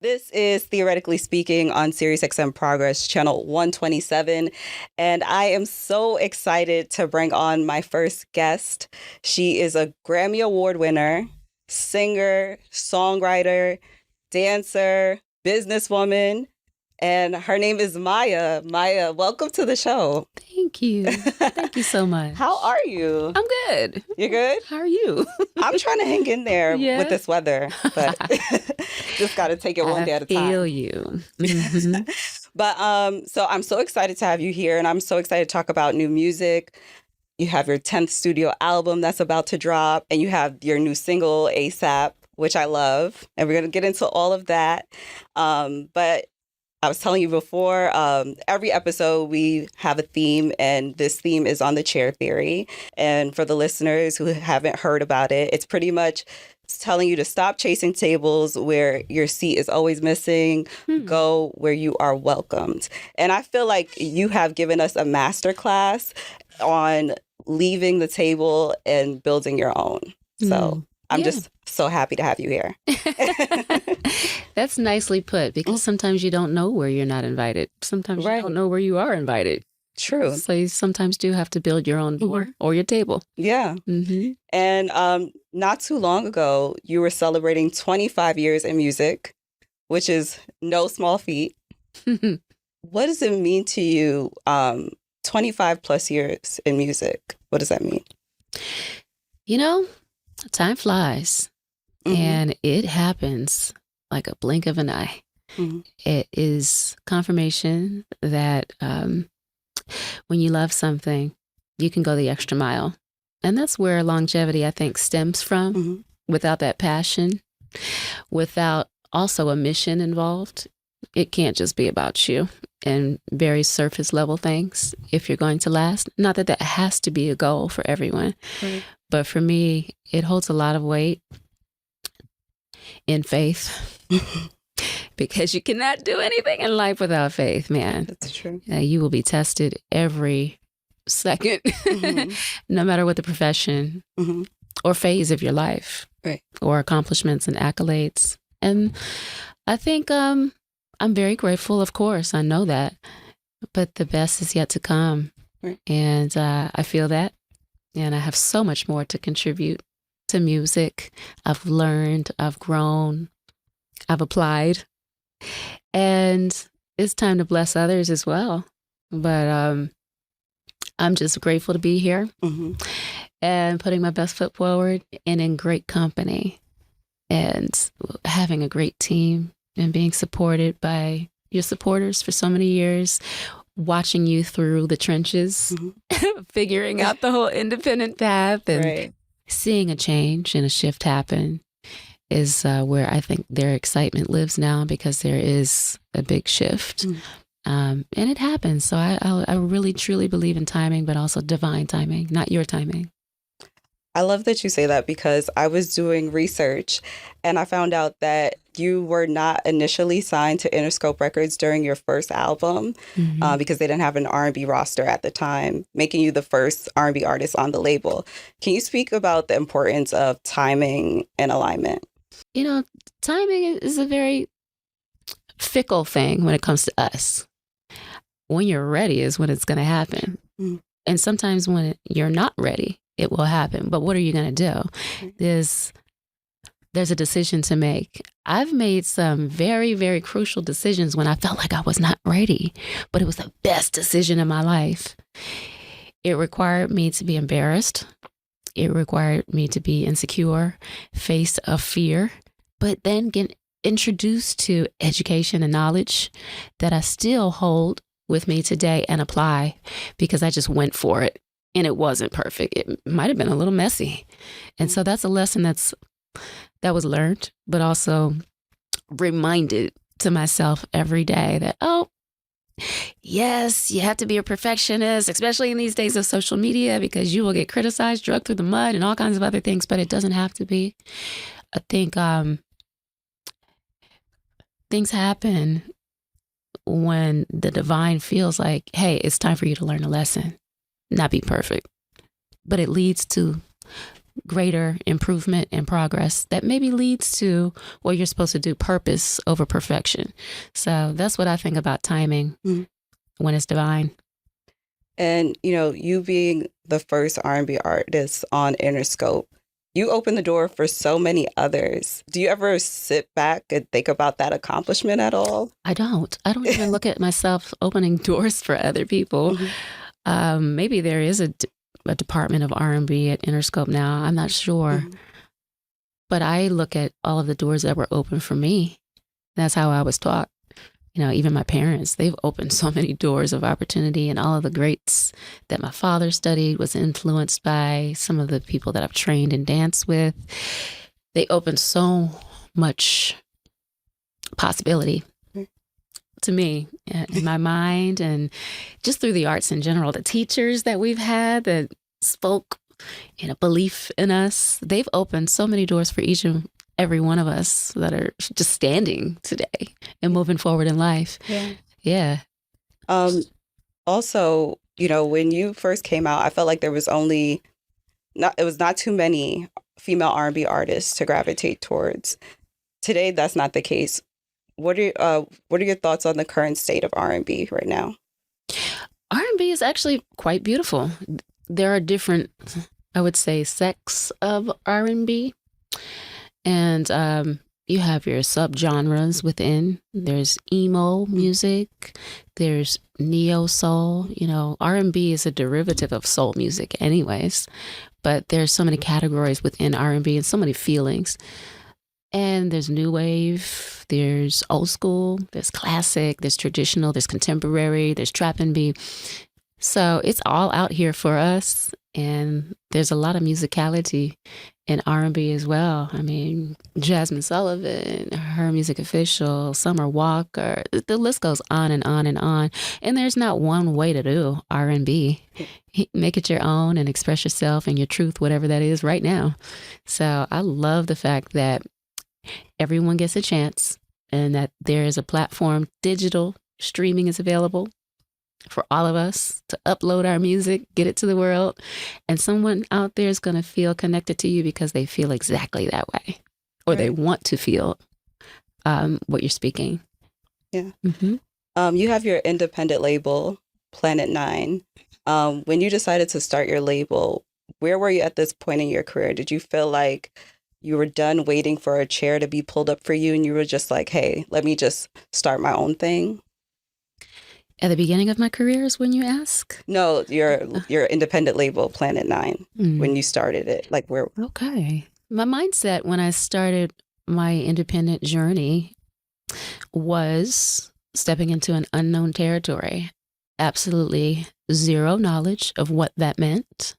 This is Theoretically Speaking on SiriusXM Progress, channel 127. And I am so excited to bring on my first guest. She is a Grammy Award winner, singer, songwriter, dancer, businesswoman, and her name is Maya. Maya, welcome to the show. Thank you. Thank you so much. How are you? I'm good. You're good? How are you? I'm trying to hang in there with this weather, but just got to take it one day at a time. I feel you. But so I'm so excited to have you here, and I'm so excited to talk about new music. You have your 10th studio album that's about to drop, and you have your new single, ASAP, which I love. And we're going to get into all of that. But I was telling you before, every episode we have a theme, and this theme is on the chair theory. And for the listeners who haven't heard about it, it's pretty much telling you to stop chasing tables where your seat is always missing, go where you are welcomed. And I feel like you have given us a masterclass on leaving the table and building your own. So I'm just so happy to have you here. That's nicely put, because sometimes you don't know where you're not invited. Sometimes you don't know where you are invited. True. So you sometimes do have to build your own door or your table. Yeah. And not too long ago, you were celebrating 25 years in music, which is no small feat. What does it mean to you, 25 plus years in music? What does that mean? You know, time flies, and it happens like a blink of an eye. It is confirmation that when you love something, you can go the extra mile. And that's where longevity, I think, stems from. Without that passion, without also a mission involved, it can't just be about you and very surface level things if you're going to last. Not that that has to be a goal for everyone, but for me, it holds a lot of weight in faith. Because you cannot do anything in life without faith, man. That's true. You will be tested every second, no matter what the profession or phase of your life, or accomplishments and accolades. And I think I'm very grateful, of course. I know that. But the best is yet to come. And I feel that. And I have so much more to contribute to music. I've learned, I've grown, I've applied. And it's time to bless others as well. But I'm just grateful to be here and putting my best foot forward and in great company and having a great team and being supported by your supporters for so many years, watching you through the trenches, figuring out the whole independent path and seeing a change and a shift happen is where I think their excitement lives now, because there is a big shift. And it happens. So I really, truly believe in timing, but also divine timing, not your timing. I love that you say that, because I was doing research and I found out that you were not initially signed to Interscope Records during your first album because they didn't have an R&B roster at the time, making you the first R&B artist on the label. Can you speak about the importance of timing and alignment? You know, timing is a very fickle thing when it comes to us. When you're ready is when it's going to happen. And sometimes when you're not ready, it will happen. But what are you going to do? There's a decision to make. I've made some very, very crucial decisions when I felt like I was not ready, but it was the best decision in my life. It required me to be embarrassed. It required me to be insecure, face of fear, but then get introduced to education and knowledge that I still hold with me today and apply, because I just went for it. And it wasn't perfect. It might have been a little messy. And so that's a lesson that was learned, but also reminded to myself every day that, oh, yes, you have to be a perfectionist, especially in these days of social media, because you will get criticized, dragged through the mud, and all kinds of other things, but it doesn't have to be. I think things happen when the divine feels like, hey, it's time for you to learn a lesson, not be perfect. But it leads to greater improvement and progress that maybe leads to what you're supposed to do, purpose over perfection. So that's what I think about timing when it's divine. And, you know, you being the first R&B artist on Interscope, you opened the door for so many others. Do you ever sit back and think about that accomplishment at all? I don't even look at myself opening doors for other people. Maybe there is a department of R&B at Interscope now. I'm not sure. But I look at all of the doors that were open for me. That's how I was taught. You know, even my parents, they've opened so many doors of opportunity, and all of the greats that my father studied was influenced by, some of the people that I've trained and danced with. They opened so much possibility to me in my mind, and just through the arts in general. The teachers that we've had that spoke in a belief in us, they've opened so many doors for each and every one of us that are just standing today and moving forward in life. Yeah. Also, you know, when you first came out, I felt like there was not too many female R&B artists to gravitate towards. Today, that's not the case. What are your thoughts on the current state of R&B right now? R&B is actually quite beautiful. There are different, I would say, sects of R&B. And you have your subgenres within. There's emo music. There's neo soul. You know, R&B is a derivative of soul music anyways. But there's so many categories within R&B and so many feelings. And there's new wave, there's old school, there's classic, there's traditional, there's contemporary, there's trap and B. So it's all out here for us. And there's a lot of musicality in R&B as well. I mean, Jasmine Sullivan, Her Music Official, Summer Walker, the list goes on and on and on. And there's not one way to do R&B. Make it your own and express yourself and your truth, whatever that is right now. So I love the fact that everyone gets a chance and that there is a platform, digital streaming is available for all of us to upload our music, get it to the world. And someone out there is going to feel connected to you because they feel exactly that way, or they want to feel what you're speaking. Yeah. You have your independent label, Planet 9. When you decided to start your label, where were you at this point in your career? Did you feel like you were done waiting for a chair to be pulled up for you and you were just like, hey, let me just start my own thing? At the beginning of my career is when you ask? No, your independent label, Planet 9, when you started it. Like where? Okay. My mindset when I started my independent journey was stepping into an unknown territory. Absolutely zero knowledge of what that meant,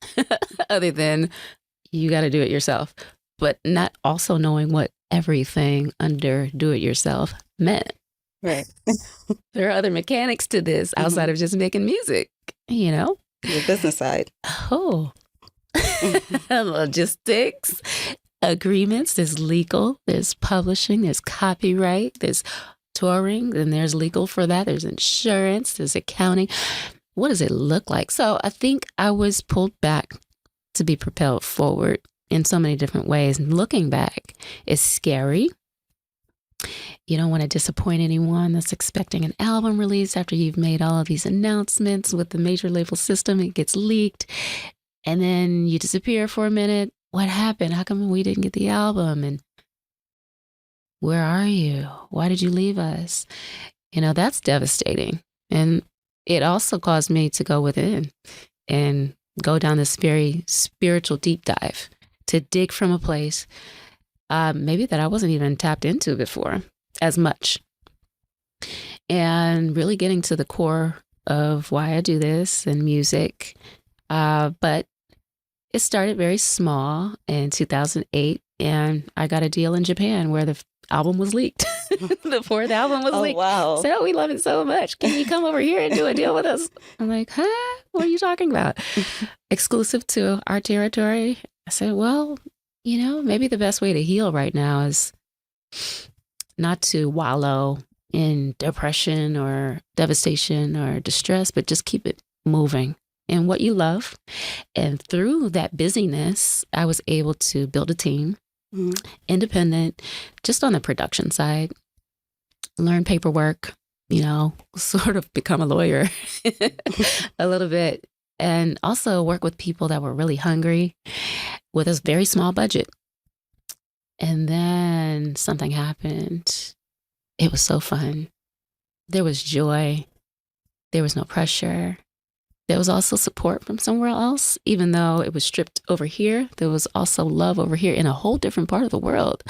other than you got to do it yourself, but not also knowing what everything under do it yourself meant. Right. There are other mechanics to this outside of just making music, you know? The business side. Oh. Logistics, agreements, there's legal, there's publishing, there's copyright, there's touring, and there's legal for that, there's insurance, there's accounting. What does it look like? So I think I was pulled back to be propelled forward in so many different ways. And looking back is scary. You don't want to disappoint anyone that's expecting an album release after you've made all of these announcements with the major label system. It gets leaked and then you disappear for a minute. What happened? How come we didn't get the album? And where are you? Why did you leave us? You know, that's devastating. And it also caused me to go within and go down this very spiritual deep dive to dig from a place maybe that I wasn't even tapped into before as much. And really getting to the core of why I do this and music. But it started very small in 2008, and I got a deal in Japan where the album was leaked. The fourth album was leaked. Wow. So we love it so much. Can you come over here and do a deal with us? I'm like, huh? What are you talking about? Exclusive to our territory. I said, well, you know, maybe the best way to heal right now is not to wallow in depression or devastation or distress, but just keep it moving in what you love. And through that busyness, I was able to build a team, independent, just on the production side, learn paperwork, sort of become a lawyer a little bit, and also work with people that were really hungry with a very small budget. And then something happened. It was so fun. There was joy. There was no pressure. There was also support from somewhere else, even though it was stripped over here. There was also love over here in a whole different part of the world.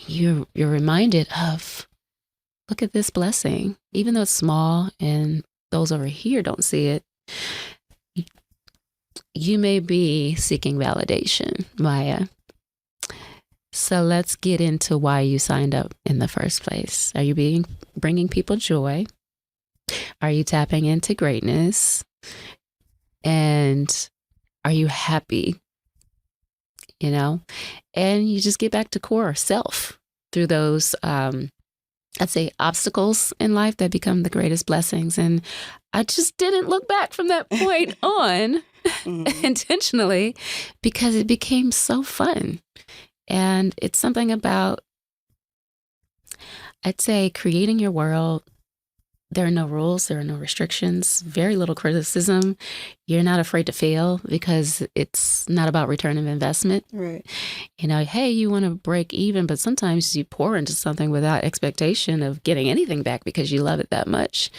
You're reminded of, look at this blessing, even though it's small and those over here don't see it. You may be seeking validation, Maya. So let's get into why you signed up in the first place. Are you bringing people joy? Are you tapping into greatness? And are you happy? And you just get back to core self through those, I'd say, obstacles in life that become the greatest blessings. And I just didn't look back from that point on intentionally, because it became so fun. And it's something about, I'd say, creating your world. There are no rules. There are no restrictions. Very little criticism. You're not afraid to fail because it's not about return of investment. Right. Hey, you want to break even, but sometimes you pour into something without expectation of getting anything back because you love it that much.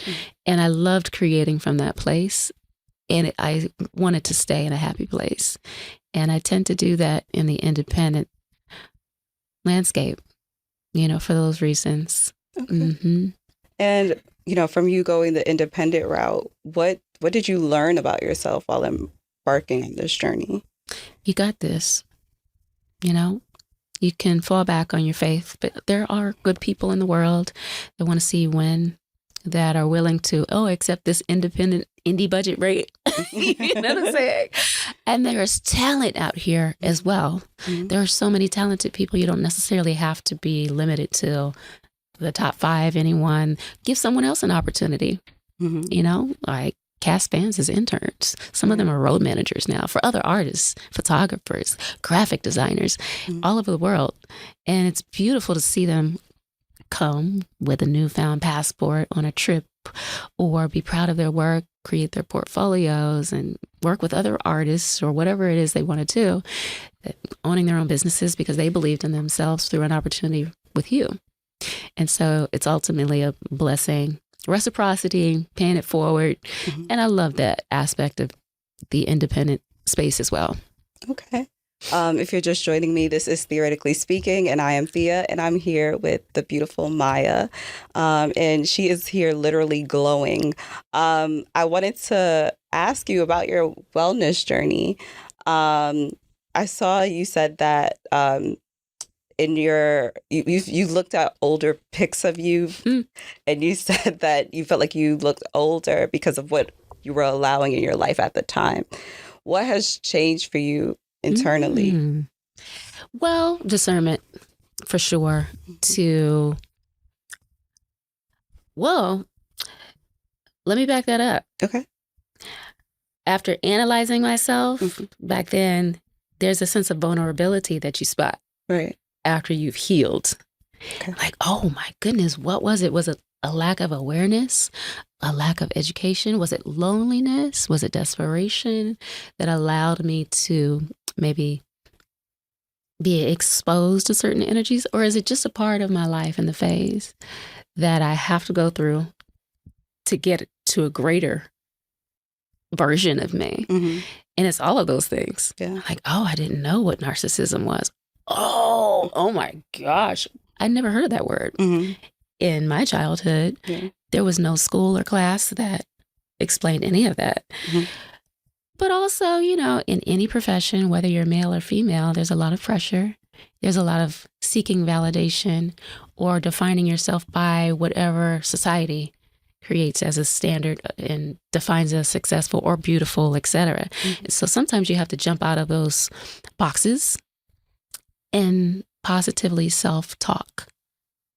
And I loved creating from that place. And I wanted to stay in a happy place. And I tend to do that in the independent landscape, for those reasons. Okay. And, from you going the independent route, what did you learn about yourself while embarking on this journey? You got this. You can fall back on your faith, but there are good people in the world that want to see you win, that are willing to, accept this indie budget rate. You know what I'm saying? And there's talent out here as well. There are so many talented people. You don't necessarily have to be limited to the top 5, anyone. Give someone else an opportunity, like cast fans as interns. Some of them are road managers now for other artists, photographers, graphic designers, all over the world. And it's beautiful to see them come with a newfound passport on a trip, or be proud of their work, create their portfolios, and work with other artists or whatever it is they want to do, owning their own businesses because they believed in themselves through an opportunity with you. And so it's ultimately a blessing, reciprocity, paying it forward. And I love that aspect of the independent space as well. Okay. If you're just joining me, this is Theoretically Speaking, and I am Thea, and I'm here with the beautiful Maya, and she is here literally glowing. I wanted to ask you about your wellness journey. I saw you said that in you looked at older pics of you, and you said that you felt like you looked older because of what you were allowing in your life at the time. What has changed for you internally? Well, discernment, for sure. Let me back that up. Okay. After analyzing myself back then, there's a sense of vulnerability that you spot. Right. After you've healed. Okay. Like, oh my goodness, what was it? Was it a lack of awareness? A lack of education? Was it loneliness? Was it desperation that allowed me to maybe be exposed to certain energies? Or is it just a part of my life and the phase that I have to go through to get to a greater version of me? And it's all of those things. Yeah. Like, I didn't know what narcissism was. Oh my gosh. I never heard of that word. In my childhood, there was no school or class that explained any of that. But also, in any profession, whether you're male or female, there's a lot of pressure. There's a lot of seeking validation or defining yourself by whatever society creates as a standard and defines as successful or beautiful, etc. So sometimes you have to jump out of those boxes and positively self-talk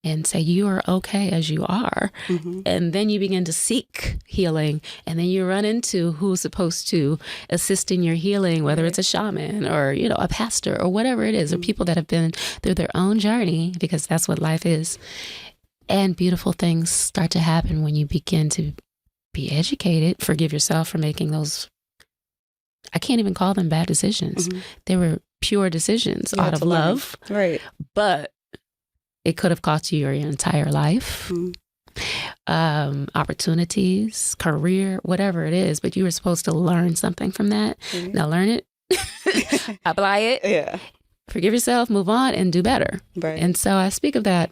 and say you are okay as you are. And then you begin to seek healing, and then you run into who's supposed to assist in your healing, whether it's a shaman or, you know, a pastor or whatever it is, or people that have been through their own journey, because that's what life is. And beautiful things start to happen when you begin to be educated. Forgive yourself for making those, I can't even call them bad decisions. They were pure decisions out of love. Right. But it could have cost you your entire life, opportunities, career, whatever it is. But you were supposed to learn something from that. Now learn it, apply it, forgive yourself, move on, and do better. Right. And so I speak of that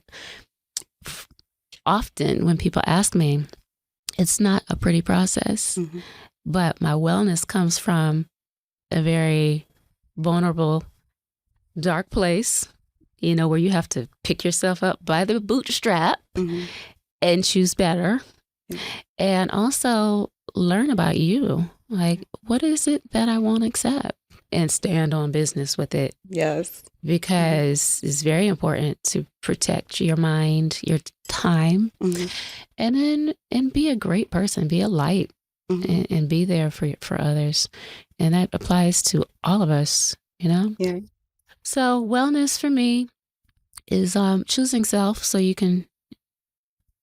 often when people ask me. It's not a pretty process, but my wellness comes from a very vulnerable, dark place, you know, where you have to pick yourself up by the bootstrap and choose better. And also learn about you. Like, what is it that I won't accept? And stand on business with it. Yes. Because it's very important to protect your mind, your time, and be a great person, be a light, and be there for others. And that applies to all of us, you know? Yeah. So wellness for me is choosing self so you can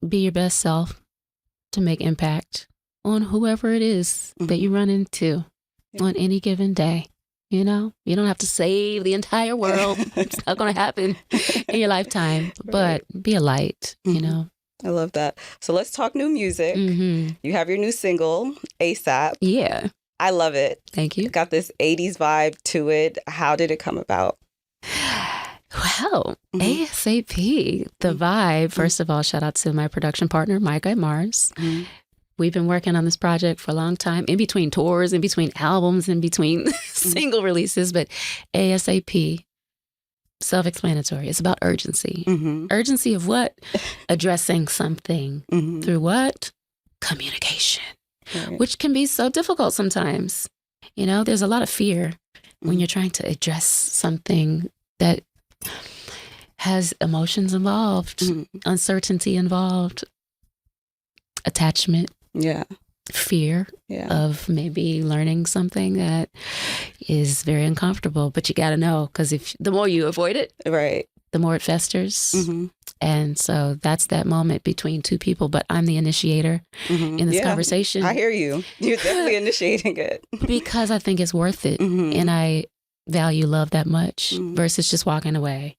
be your best self to make impact on whoever it is that you run into on any given day. You know, you don't have to save the entire world. It's not going to happen in your lifetime, but be a light, you know. I love that. So let's talk new music. You have your new single, ASAP. Yeah. I love it. Thank you. It got this 80s vibe to it. How did it come about? Well, ASAP, the vibe. First of all, shout out to my production partner, Micah at Mars. We've been working on this project for a long time, in between tours, in between albums, in between single releases, but ASAP, self-explanatory. It's about urgency. Urgency of what? Addressing something through what? Communication, which can be so difficult sometimes. You know, there's a lot of fear when you're trying to address something that has emotions involved, uncertainty involved, attachment. Fear of maybe learning something that is very uncomfortable, but you got to know, because if the more you avoid it, the more it festers. And so that's that moment between two people, but I'm the initiator in this conversation. I hear you. You're definitely initiating it. Because I think it's worth it. And I value love that much versus just walking away,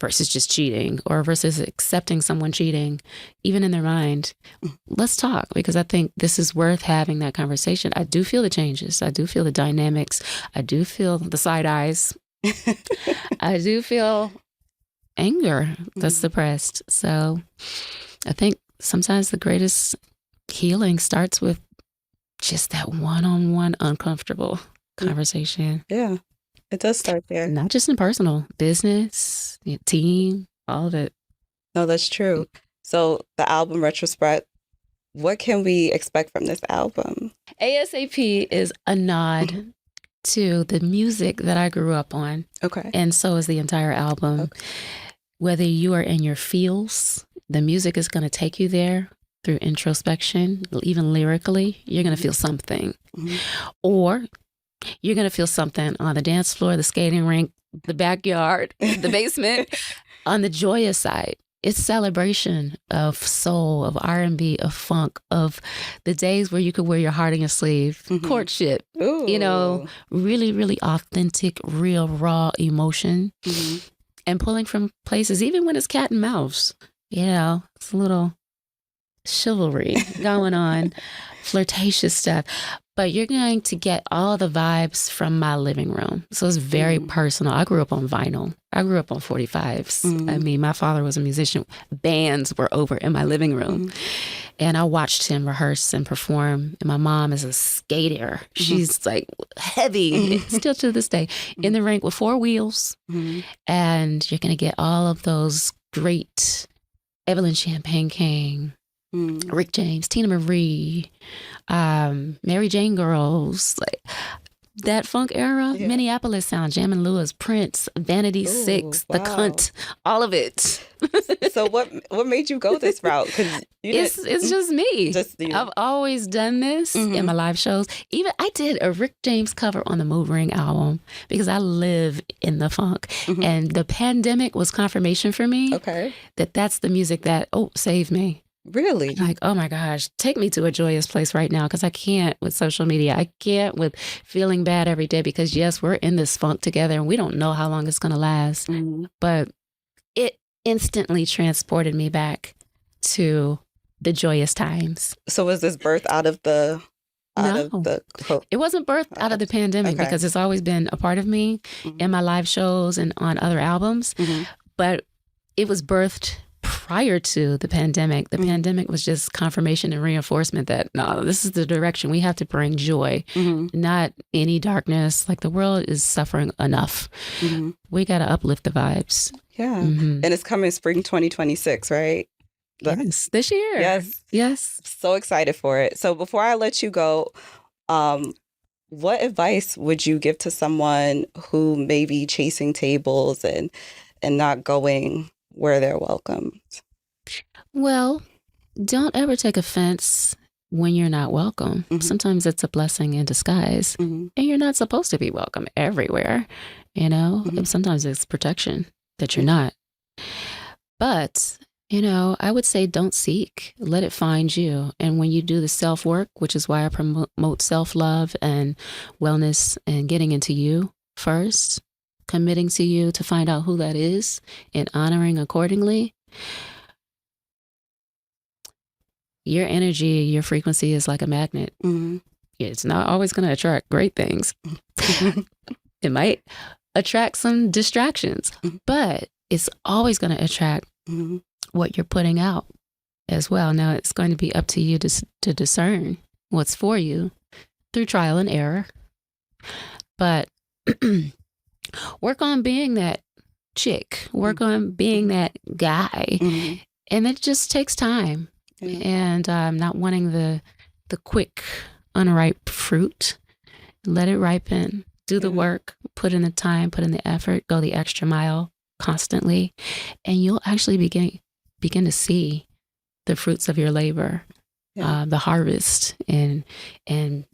versus just cheating, or versus accepting someone cheating, even in their mind. Let's talk, because I think this is worth having that conversation. I do feel the changes. I do feel the dynamics. I do feel the side eyes. I do feel anger that's suppressed. So I think sometimes the greatest healing starts with just that one-on-one uncomfortable conversation. Yeah. It does start there. Not just in personal, business, team, all of it. No, that's true. So the album Retrospect, what can we expect from this album? ASAP is a nod to the music that I grew up on. Okay. And so is the entire album. Okay. Whether you are in your feels, the music is going to take you there through introspection, even lyrically, you're going to feel something. Or you're going to feel something on the dance floor, the skating rink, the backyard, the basement. On the joyous side, it's celebration of soul, of R&B, of funk, of the days where you could wear your heart on your sleeve, courtship, you know, really, really authentic, real, raw emotion. And pulling from places, even when it's cat and mouse, you know, it's a little chivalry going on, flirtatious stuff. But you're going to get all the vibes from my living room. So it's very personal. I grew up on vinyl. I grew up on 45s. I mean, my father was a musician. Bands were over in my living room. And I watched him rehearse and perform. And my mom is a skater. She's like heavy, still to this day, in the rink with 4 wheels. And you're going to get all of those great Evelyn Champagne King, Rick James, Tina Marie, Mary Jane girls, like that funk era, Minneapolis sound, Jammin' Lewis, Prince, Vanity Six, The Cunt, all of it. So what made you go this route? Because it's just me. I've always done this in my live shows. Even I did a Rick James cover on the Mood Ring album because I live in the funk, and the pandemic was confirmation for me. That that's the music that saved me. Really? Like, oh my gosh, take me to a joyous place right now, because I can't with social media. I can't with feeling bad every day, because yes, we're in this funk together and we don't know how long it's going to last. But it instantly transported me back to the joyous times. So was this birth out of the... It wasn't birthed out of the pandemic, because it's always been a part of me in my live shows and on other albums. But it was birthed prior to the pandemic. The pandemic was just confirmation and reinforcement that, no, this is the direction. We have to bring joy, not any darkness. Like, the world is suffering enough. We got to uplift the vibes. Yeah. And it's coming spring 2026, right? Yes, this year. Yes. So excited for it. So before I let you go, what advice would you give to someone who may be chasing tables and not going where they're welcomed? Well, don't ever take offense when you're not welcome. Sometimes it's a blessing in disguise, and you're not supposed to be welcome everywhere. You know, sometimes it's protection that you're not. But, you know, I would say don't seek, let it find you. And when you do the self-work, which is why I promote self-love and wellness and getting into you first, committing to you to find out who that is and honoring accordingly, your energy, your frequency is like a magnet. It's not always going to attract great things. It might attract some distractions, but it's always going to attract what you're putting out as well. Now, it's going to be up to you to discern what's for you through trial and error. But work on being that chick, work on being that guy. And it just takes time. And not wanting the quick, unripe fruit. Let it ripen. Do the work. Put in the time. Put in the effort. Go the extra mile constantly. And you'll actually begin to see the fruits of your labor, the harvest, and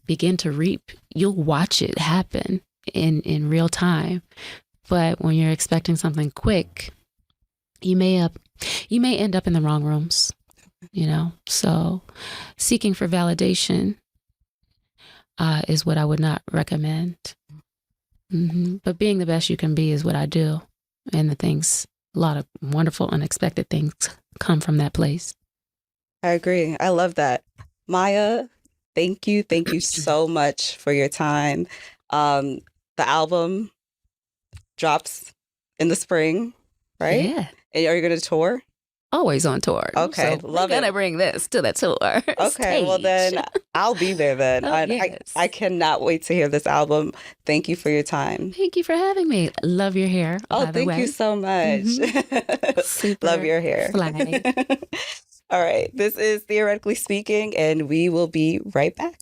begin to reap. You'll watch it happen in real time. But when you're expecting something quick, you may end up in the wrong rooms, you know. So seeking for validation is what I would not recommend. But being the best you can be is what I do. And a lot of wonderful, unexpected things come from that place. I agree. I love that. Maya, thank you. Thank you so much for your time. The album drops in the spring, right? Yeah. And are you going to tour? Always on tour. Okay, so love it. We're going to bring this to the tour. Okay, stage. Well then I'll be there then. Yes. I cannot wait to hear this album. Thank you for your time. Thank you for having me. Love your hair. Thank you so much. Super Love your hair. Fly. All right, this is Theoretically Speaking, and we will be right back.